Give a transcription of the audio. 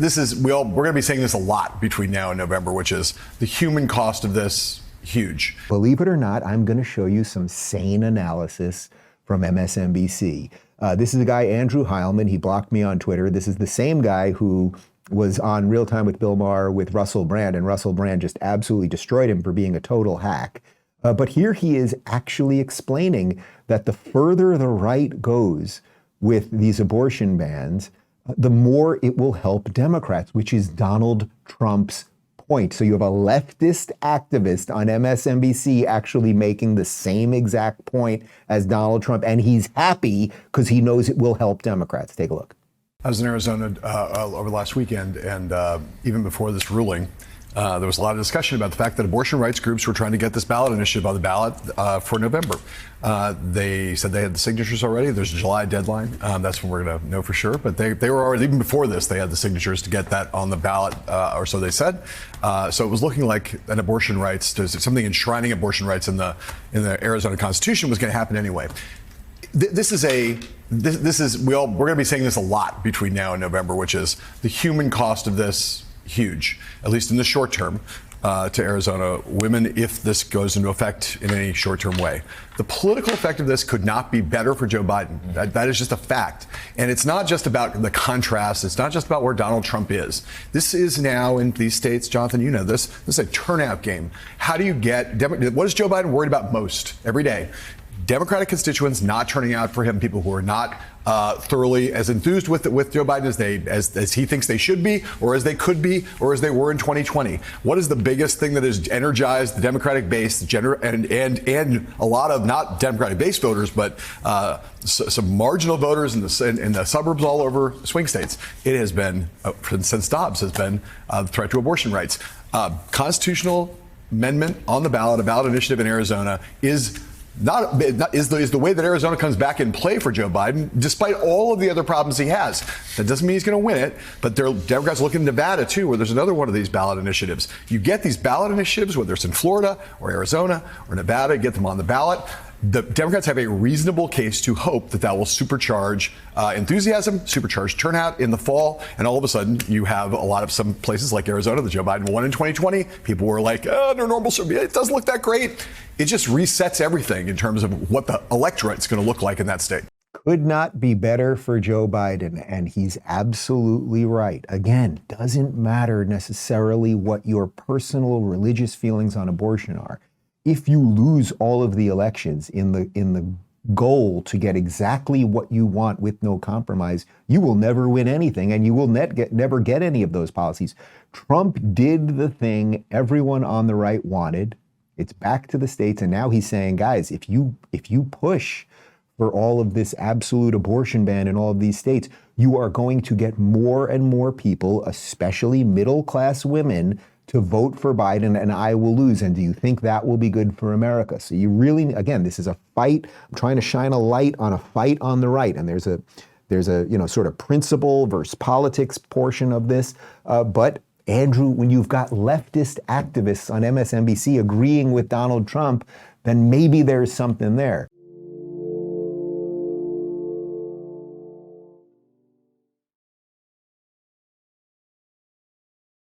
We're going to be saying this a lot between now and November, which is the human cost of this huge. Believe it or not, I'm going to show you some sane analysis from MSNBC. This is the guy, Andrew Heilemann. He blocked me on Twitter. This is the same guy who was on Real Time with Bill Maher with Russell Brand, and Russell Brand just absolutely destroyed him for being a total hack. But here he is actually explaining that the further the right goes with these abortion bans, the more it will help Democrats, which is Donald Trump's point. So you have a leftist activist on MSNBC actually making the same exact point as Donald Trump, and he's happy because he knows it will help Democrats. Take a look. I was in Arizona over the last weekend, and even before this ruling, there was a lot of discussion about the fact that abortion rights groups were trying to get this ballot initiative on the ballot for November. They said they had the signatures already. There's a July deadline. That's when we're going to know for sure. But they were already, even before this, they had the signatures to get that on the ballot, or so they said. So it was looking like an abortion rights, something enshrining abortion rights in the Arizona Constitution was going to happen anyway. We're going to be saying this a lot between now and November, which is the human cost of this huge, at least in the short term, to Arizona women, if this goes into effect in any short-term way. The political effect of this could not be better for Joe Biden. That is just a fact. And it's not just about the contrast. It's not just about where Donald Trump is. This is now in these states, Jonathan, you know this. This is a turnout game. How do you what is Joe Biden worried about most every day? Democratic constituents not turning out for him, people who are not thoroughly as enthused with Joe Biden as he thinks they should be, or as they could be, or as they were in 2020. What is the biggest thing that has energized the Democratic base, and a lot of not Democratic base voters, but some marginal voters in the suburbs all over swing states? It has been, since Dobbs, has been the threat to abortion rights. Constitutional amendment on the ballot, a ballot initiative in Arizona is the way that Arizona comes back in play for Joe Biden, despite all of the other problems he has. That doesn't mean he's going to win it, but Democrats look in Nevada, too, where there's another one of these ballot initiatives. You get these ballot initiatives, whether it's in Florida or Arizona or Nevada, get them on the ballot. The Democrats have a reasonable case to hope that will supercharge enthusiasm, supercharge turnout in the fall, and all of a sudden you have some places like Arizona that Joe Biden won in 2020. People were like, under normal, it doesn't look that great. It just resets everything in terms of what the electorate is going to look like in that state. Could not be better for Joe Biden, and he's absolutely right. Again, doesn't matter necessarily what your personal religious feelings on abortion are. If you lose all of the elections in the goal to get exactly what you want with no compromise, you will never win anything, and you will never get any of those policies. Trump did the thing everyone on the right wanted. It's back to the states, and now he's saying, guys, if you push for all of this absolute abortion ban in all of these states, you are going to get more and more people, especially middle-class women, to vote for Biden, and I will lose. And do you think that will be good for America? So you really, again, this is a fight. I'm trying to shine a light on a fight on the right, and there's a sort of principle versus politics portion of this. But Andrew, when you've got leftist activists on MSNBC agreeing with Donald Trump, then maybe there's something there.